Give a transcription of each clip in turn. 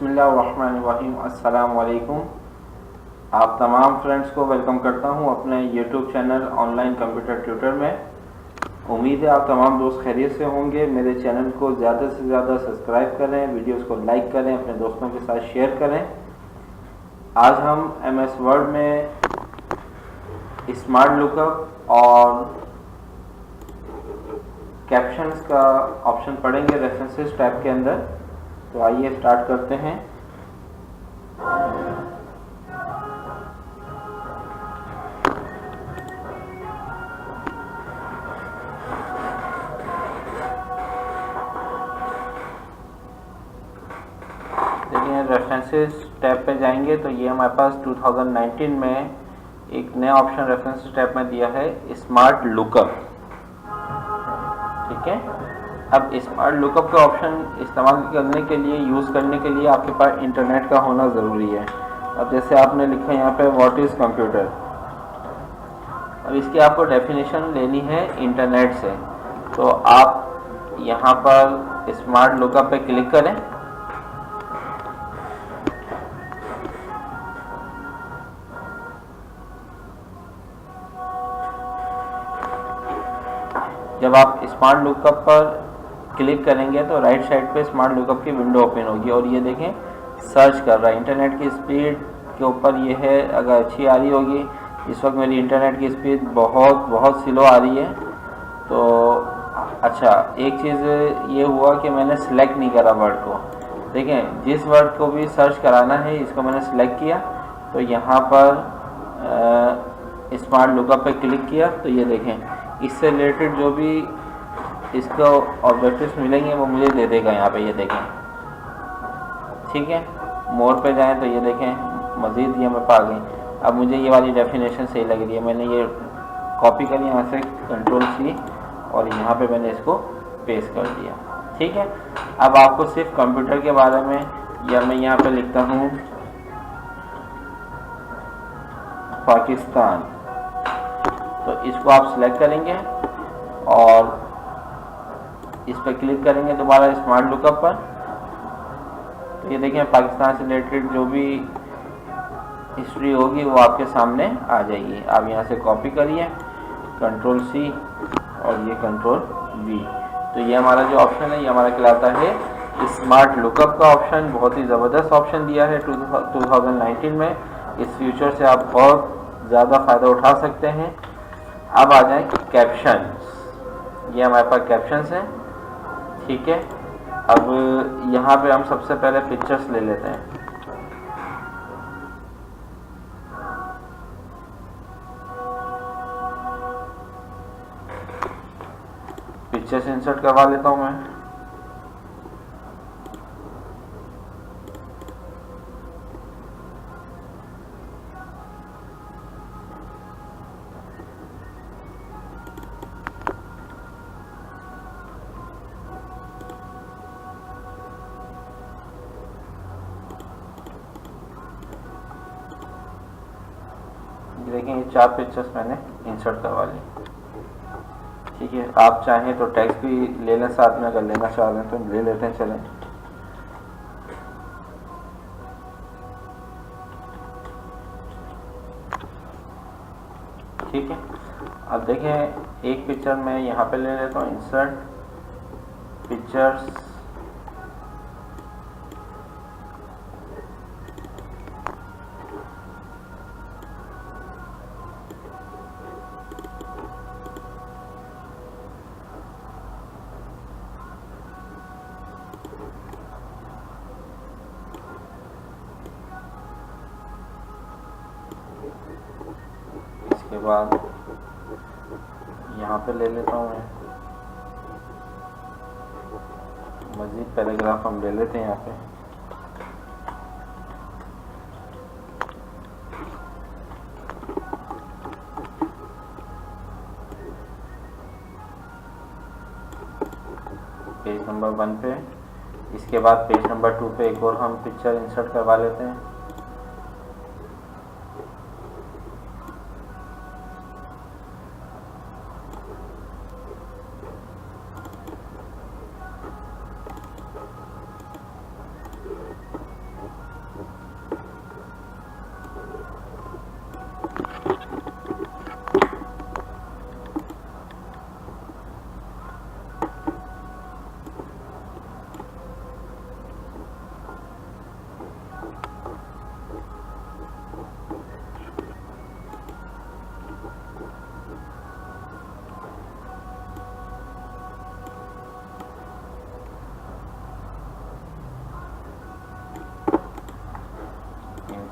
बिस्मिल्लाहिर्रहमानिर्रहीम। अस्सलाम वालेकुम। आप तमाम फ्रेंड्स को वेलकम करता हूं अपने YouTube channel online computer tutor में। उम्मीद है आप तमाम दोस्त खैरियत से होंगे। मेरे चैनल को ज़्यादा से ज़्यादा सब्सक्राइब करें, वीडियोस को लाइक करें, अपने दोस्तों के साथ शेयर करें। आज हम MS वर्ड में स्मार्ट लुकअप और कैप्शंस का ऑप्शन पढ़ेंगे रेफरेंसेस टैब के अंदर। तो आइए स्टार्ट करते हैं। देखिए रेफरेंसेस टैब पे जाएंगे तो ये हमारे पास 2019 में एक नया ऑप्शन रेफरेंसेस टैब में दिया है, स्मार्ट लुकअप। ठीक है, अब स्मार्ट लुकअप का ऑप्शन इस्तेमाल करने के लिए, यूज़ करने के लिए आपके पास इंटरनेट का होना ज़रूरी है। अब जैसे आपने लिखा यहाँ पे व्हाट इज़ कंप्यूटर, अब इसकी आपको डेफिनेशन लेनी है इंटरनेट से। तो आप यहाँ पर स्मार्ट लुकअप पे क्लिक करें। जब आप स्मार्ट लुकअप पर क्लिक करेंगे तो राइट साइड पे स्मार्ट लुकअप की विंडो ओपन होगी और ये देखें सर्च कर रहा है। इंटरनेट की स्पीड के ऊपर ये है, अगर अच्छी आ रही होगी। इस वक्त मेरी इंटरनेट की स्पीड बहुत स्लो आ रही है। तो अच्छा, एक चीज़ ये हुआ कि मैंने सेलेक्ट नहीं करा वर्ड को। देखें, जिस वर्ड को भी सर्च कराना है इसको मैंने सेलेक्ट किया तो यहाँ पर स्मार्ट लुकअप पे क्लिक किया तो ये देखें इससे रिलेटेड जो भी इसको ऑब्जेक्टिव्स मिलेंगे वो मुझे दे देगा यहाँ पे, ये देखें। ठीक है, मोर पे जाएं तो ये देखें मज़ीद ये मैं पा गई। अब मुझे ये वाली डेफिनेशन सही लग रही है, मैंने ये कॉपी करी यहाँ से Ctrl+C और यहाँ पे मैंने इसको पेस्ट कर दिया। ठीक है, अब आपको सिर्फ कंप्यूटर के बारे में, या मैं यहाँ पे लिखता हूँ पाकिस्तान, तो इसको आप सिलेक्ट करेंगे और इस पर क्लिक करेंगे दोबारा स्मार्ट लुकअप पर। तो ये देखें पाकिस्तान से रिलेटेड जो भी हिस्ट्री होगी वो आपके सामने आ जाएगी। आप यहाँ से कॉपी करिए Ctrl+C और ये Ctrl+V। तो ये हमारा जो ऑप्शन है ये हमारा कहलाता है स्मार्ट लुकअप का ऑप्शन। बहुत ही ज़बरदस्त ऑप्शन दिया है 2019 में। इस फ्यूचर से आप बहुत ज़्यादा फ़ायदा उठा सकते हैं। अब आ जाए कैप्शंस। ये हमारे पास कैप्शंस हैं। ठीक है, अब यहाँ पे हम सबसे पहले पिक्चर्स ले लेते हैं। पिक्चर्स इंसर्ट करवा लेता हूँ मैं। देखें ये 4 पिक्चर्स मैंने इंसर्ट करवा ली। ठीक है, आप चाहें तो टेक्स्ट भी ले लें साथ में, अगर लेना चाह रहे हैं तो ले लेते हैं। चलें, ठीक है। अब देखें एक पिक्चर मैं यहाँ पे ले लेता हूँ, इंसर्ट पिक्चर्स, के बाद यहाँ पे ले लेता हूँ मैं मज़ीद पैराग्राफ हम ले लेते हैं यहाँ पे। पेज नंबर 1 पे, इसके बाद पेज नंबर 2 पे एक और हम पिक्चर इंसर्ट करवा लेते हैं।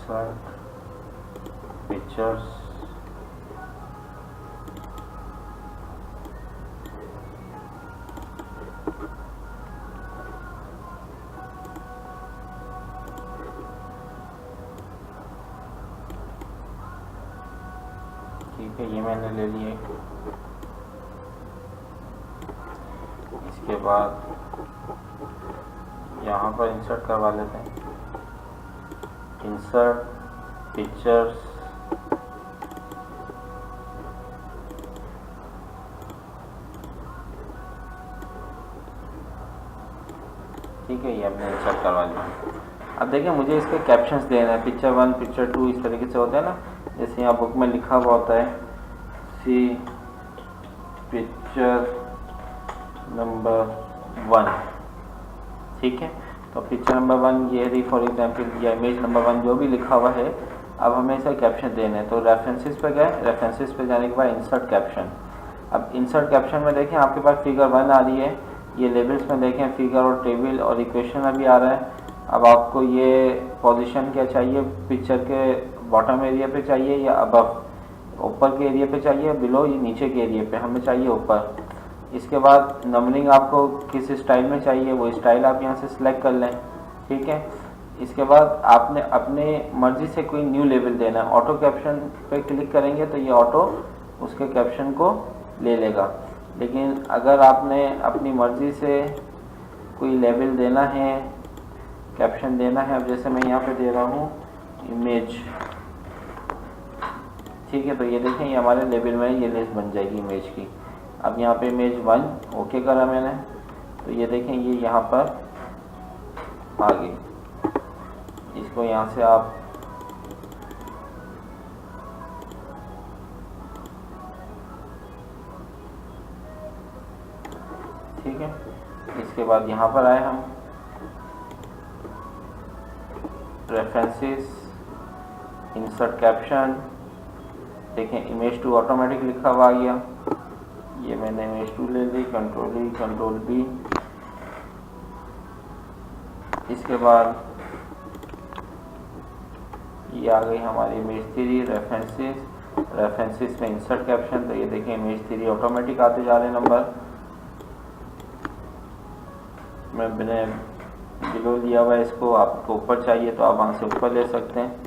इंसर्ट पिक्चर्स, ठीक है, ये मैंने ले लिए। इसके बाद यहाँ पर इंसर्ट करवा लेते हैं, इंसर्ट पिक्चर्स, ठीक है, ये हमने इंसर्ट करवा लिया। अब देखिए मुझे इसके कैप्शंस देना है, पिक्चर 1 पिक्चर 2 इस तरीके से होता है ना, जैसे यहाँ बुक में लिखा हुआ होता है सी पिक्चर नंबर 1, ठीक है। तो पिक्चर नंबर 1 ये रही फॉर एग्जाम्पल, या इमेज नंबर 1 जो भी लिखा हुआ है। अब हमें इसे कैप्शन देने हैं, तो रेफरेंसेस पे गए, रेफरेंसेस पे जाने के बाद इंसर्ट कैप्शन। अब इंसर्ट कैप्शन में देखें आपके पास फिगर 1 आ रही है, ये लेबल्स में देखें फिगर और टेबल और इक्वेशन अभी आ रहा है। अब आपको ये पोजीशन क्या चाहिए, पिक्चर के बॉटम एरिया पे चाहिए या अबव, ऊपर के एरिया पे चाहिए, बिलो ये नीचे के एरिया पे, हमें चाहिए ऊपर। इसके बाद नंबरिंग आपको किस स्टाइल में चाहिए, वो स्टाइल आप यहाँ से सिलेक्ट कर लें, ठीक है। इसके बाद आपने अपने मर्जी से कोई न्यू लेबल देना है, ऑटो कैप्शन पे क्लिक करेंगे तो ये ऑटो उसके कैप्शन को ले लेगा। लेकिन अगर आपने अपनी मर्जी से कोई लेबल देना है, कैप्शन देना है, अब जैसे मैं यहाँ पे दे रहा हूँ इमेज, ठीक है, तो ये देखें ये हमारे लेबल में ये लिस्ट बन जाएगी इमेज की। अब यहाँ पे इमेज 1 ओके करा मैंने, तो ये देखें ये यहाँ पर आ गई। इसको यहाँ से आप ठीक है, इसके बाद यहाँ पर आए हम रेफरेंसेस, इंसर्ट कैप्शन, देखें इमेज 2 ऑटोमेटिक लिखा हुआ आ गया। ये मैंने इमेज 2 ले ली, कंट्रोल ई कंट्रोल बी। इसके बाद ये आ गई हमारी इमेज 3 रेफरेंसेस, रेफरेंसेस में इंसर्ट कैप्शन, तो ये देखें इमेज 3 ऑटोमेटिक आते जा रहे नंबर। मैंने बिलो दिया हुआ है इसको, आपको ऊपर चाहिए तो आप वहाँ से ऊपर ले सकते हैं,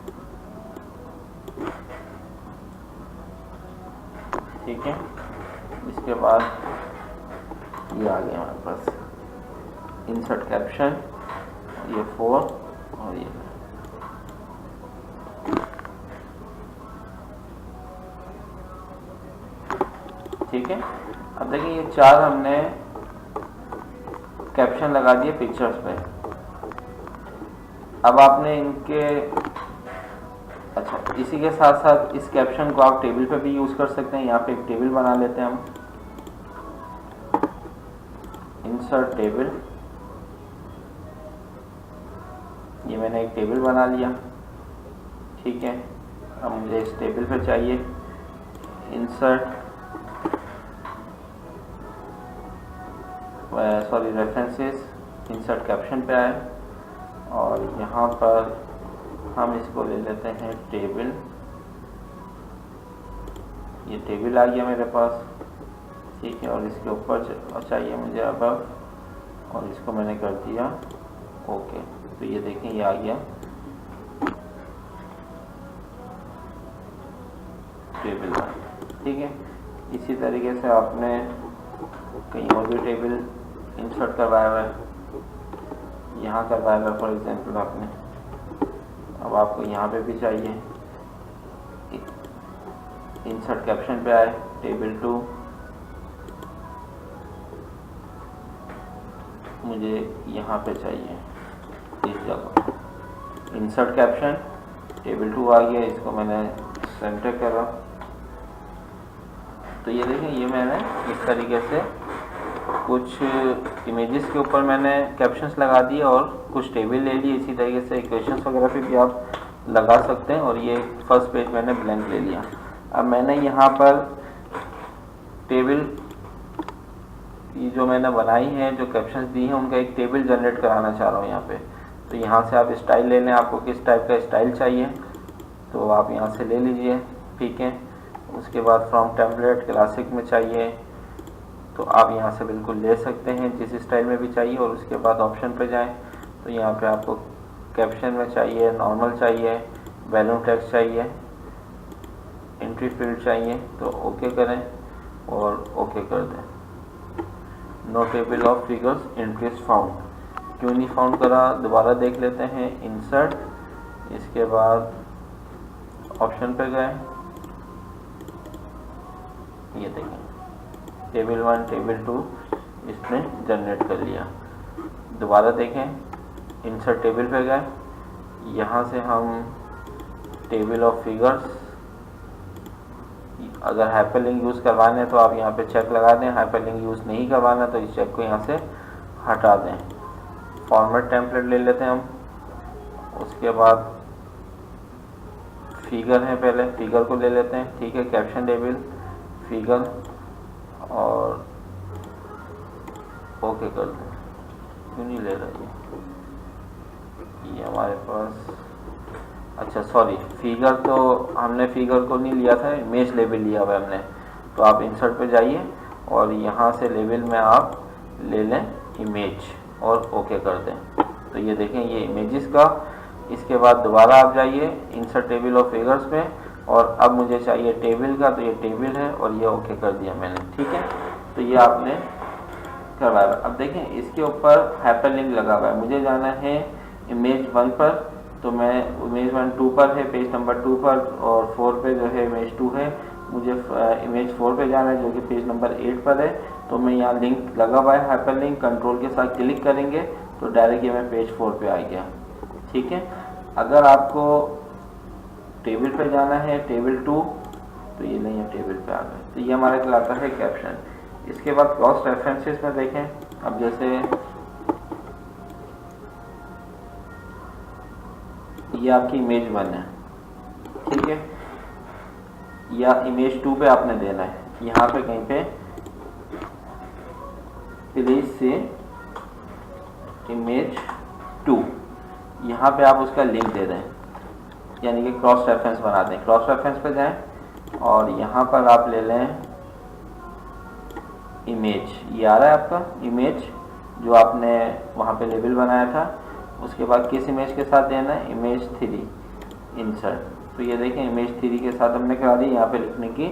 ठीक है। इसके बाद ये आ गया हमारे पास इंसर्ट कैप्शन, ये 4 और ये, ठीक है। अब देखिए ये 4 हमने कैप्शन लगा दिए पिक्चर्स पे। अब आपने इनके, अच्छा इसी के साथ साथ इस कैप्शन को आप टेबल पे भी यूज कर सकते हैं। यहाँ पे एक टेबल बना लेते हैं हम, इंसर्ट टेबल, ये मैंने एक टेबल बना लिया, ठीक है। अब मुझे इस टेबल पे चाहिए insert sorry references, insert caption पे आए और यहाँ पर हम इसको ले लेते हैं टेबल, ये टेबल आ गया मेरे पास, ठीक है। और इसके ऊपर चाहिए मुझे अबव, और इसको मैंने कर दिया ओके, तो ये देखें ये आ गया टेबल, ठीक है। इसी तरीके से आपने कहीं और भी टेबल इंसर्ट करवाया हुआ है, यहाँ करवाया हुआ फॉर एग्जांपल आपने, अब आपको यहाँ पे भी चाहिए, इंसर्ट कैप्शन पे आए टेबल 2, मुझे यहाँ पे चाहिए इस जगह इंसर्ट कैप्शन, टेबल 2 आ गया, इसको मैंने सेंटर करा, तो ये देखें ये मैंने इस तरीके से कुछ इमेजेस के ऊपर मैंने कैप्शंस लगा दिए और कुछ टेबल ले लिए। इसी तरीके से इक्वेशंस वगैरह पे भी आप लगा सकते हैं। और ये फर्स्ट पेज मैंने ब्लैंक ले लिया। अब मैंने यहाँ पर टेबल ये जो मैंने बनाई है, जो कैप्शंस दी हैं, उनका एक टेबल जनरेट कराना चाह रहा हूँ यहाँ पे। तो यहाँ से आप स्टाइल ले लें, आपको किस टाइप का स्टाइल चाहिए। तो आप यहाँ से ले लीजिए, ठीक है। उसके बाद फ्रॉम टेम्पलेट क्लासिक में चाहिए तो आप यहाँ से बिल्कुल ले सकते हैं जिस स्टाइल में भी चाहिए। और उसके बाद ऑप्शन पे जाएं तो यहाँ पे आपको कैप्शन में चाहिए, नॉर्मल चाहिए, वैल्यूम टेक्स्ट चाहिए, एंट्री फील्ड चाहिए, तो ओके करें और ओके कर दें। No table of figures entries found, क्यों नहीं फाउंड करा, दोबारा देख लेते हैं। इंसर्ट, इसके बाद ऑप्शन पे गए, ये देखें टेबल 1 टेबल 2 इसने जनरेट कर लिया। दोबारा देखें, इंसर्ट टेबल पे गए, यहाँ से हम टेबल ऑफ फिगर्स, अगर हाइपरलिंक यूज़ करवाने तो आप यहाँ पे चेक लगा दें, हाइपरलिंक यूज़ नहीं करवाना तो इस चेक को यहाँ से हटा दें। फॉर्मेट टेम्पलेट ले लेते हैं हम। उसके बाद फिगर है, पहले फिगर को ले लेते हैं, ठीक है। कैप्शन टेबल फिगर और ओके कर दें। क्यों नहीं ले रहा ये हमारे पास, अच्छा सॉरी, फिगर तो हमने फिगर को नहीं लिया था, इमेज लेबल लिया हुआ हमने। तो आप इंसर्ट पे जाइए और यहाँ से लेबल में आप ले लें इमेज और ओके कर दें। तो ये देखें ये इमेजेस का। इसके बाद दोबारा आप जाइए इंसर्ट टेबल ऑफ फिगर्स में और अब मुझे चाहिए टेबल का, तो ये टेबल है और ये ओके कर दिया मैंने, ठीक है। तो ये आपने करवाया। अब देखें इसके ऊपर हाइपरलिंक लगा हुआ है, मुझे जाना है इमेज 1 पर, तो मैं इमेज 1 2 पर है, पेज नंबर 2 पर, और 4 पे जो है इमेज 2 है। मुझे इमेज 4 पे जाना है जो कि पेज नंबर 8 पर है। तो मैं यहाँ लिंक लगा हुआ है हाइपरलिंक, कंट्रोल के साथ क्लिक करेंगे तो डायरेक्ट ये मैं पेज 4 पे आ गया, ठीक है। अगर आपको टेबल पे जाना है टेबल 2, तो ये नहीं है, टेबल पे आ गए। तो ये हमारा कहलाता है कैप्शन। इसके बाद क्रॉस रेफरेंसेस में देखें, अब जैसे ये आपकी इमेज 1 है, ठीक है, या इमेज 2 पे आपने देना है। यहाँ पे कहीं पे प्लीज से इमेज 2, यहाँ पे आप उसका लिंक दे दें, यानी कि क्रॉस रेफरेंस बना दें। क्रॉस रेफरेंस पे जाएं और यहाँ पर आप ले लें इमेज, ये आ रहा है आपका इमेज जो आपने वहाँ पे लेबल बनाया था। उसके बाद किस इमेज के साथ देना है, इमेज 3 इंसर्ट। तो ये देखें इमेज 3 के साथ हमने करा दी, यहाँ पे लिखने की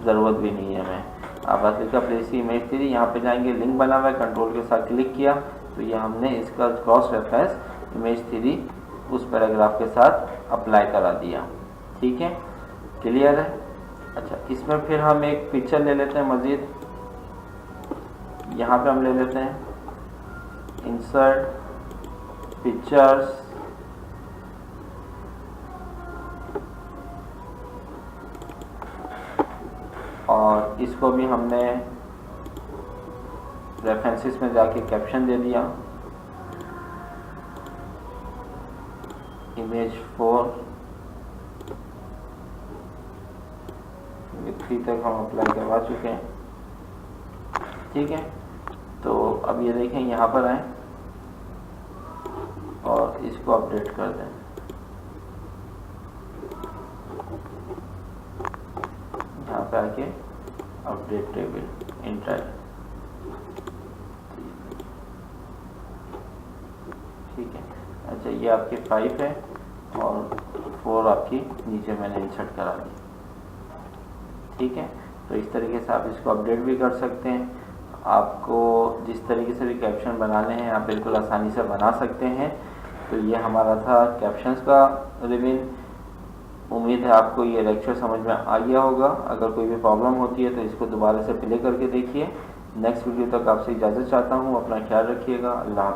ज़रूरत भी नहीं है हमें। आप बस लिखा प्लेस इमेज 3, यहाँ पे जाएंगे लिंक बना हुआ है, कंट्रोल के साथ क्लिक किया तो ये हमने इसका क्रॉस रेफरेंस इमेज 3 उस पैराग्राफ के साथ अप्लाई करा दिया, ठीक है, क्लियर है। अच्छा, इसमें फिर हम एक पिक्चर ले लेते हैं मज़ीद। यहाँ पे हम ले लेते हैं इंसर्ट पिक्चर्स, और इसको भी हमने रेफरेंसेस में जाके कैप्शन दे दिया, इमेज 4 3 तक हम अप्लाई करवा चुके हैं, ठीक है। तो अब ये देखें यहाँ पर आए और इसको अपडेट कर दें। यहाँ पे आके अपडेट टेबल इंटर, ठीक है। अच्छा, ये आपके 5 है और 4 आपकी नीचे मैंने इंसर्ट करा दी, ठीक है। तो इस तरीके से आप इसको अपडेट भी कर सकते हैं। आपको जिस तरीके से भी कैप्शन बनाने हैं आप बिल्कुल आसानी से बना सकते हैं। तो ये हमारा था कैप्शंस का रिवील। उम्मीद है आपको ये लेक्चर समझ में आ गया होगा। अगर कोई भी प्रॉब्लम होती है तो इसको दोबारा से प्ले करके देखिए। नेक्स्ट वीडियो तक आपसे इजाज़त चाहता हूँ। अपना ख्याल रखिएगा। अल्लाह।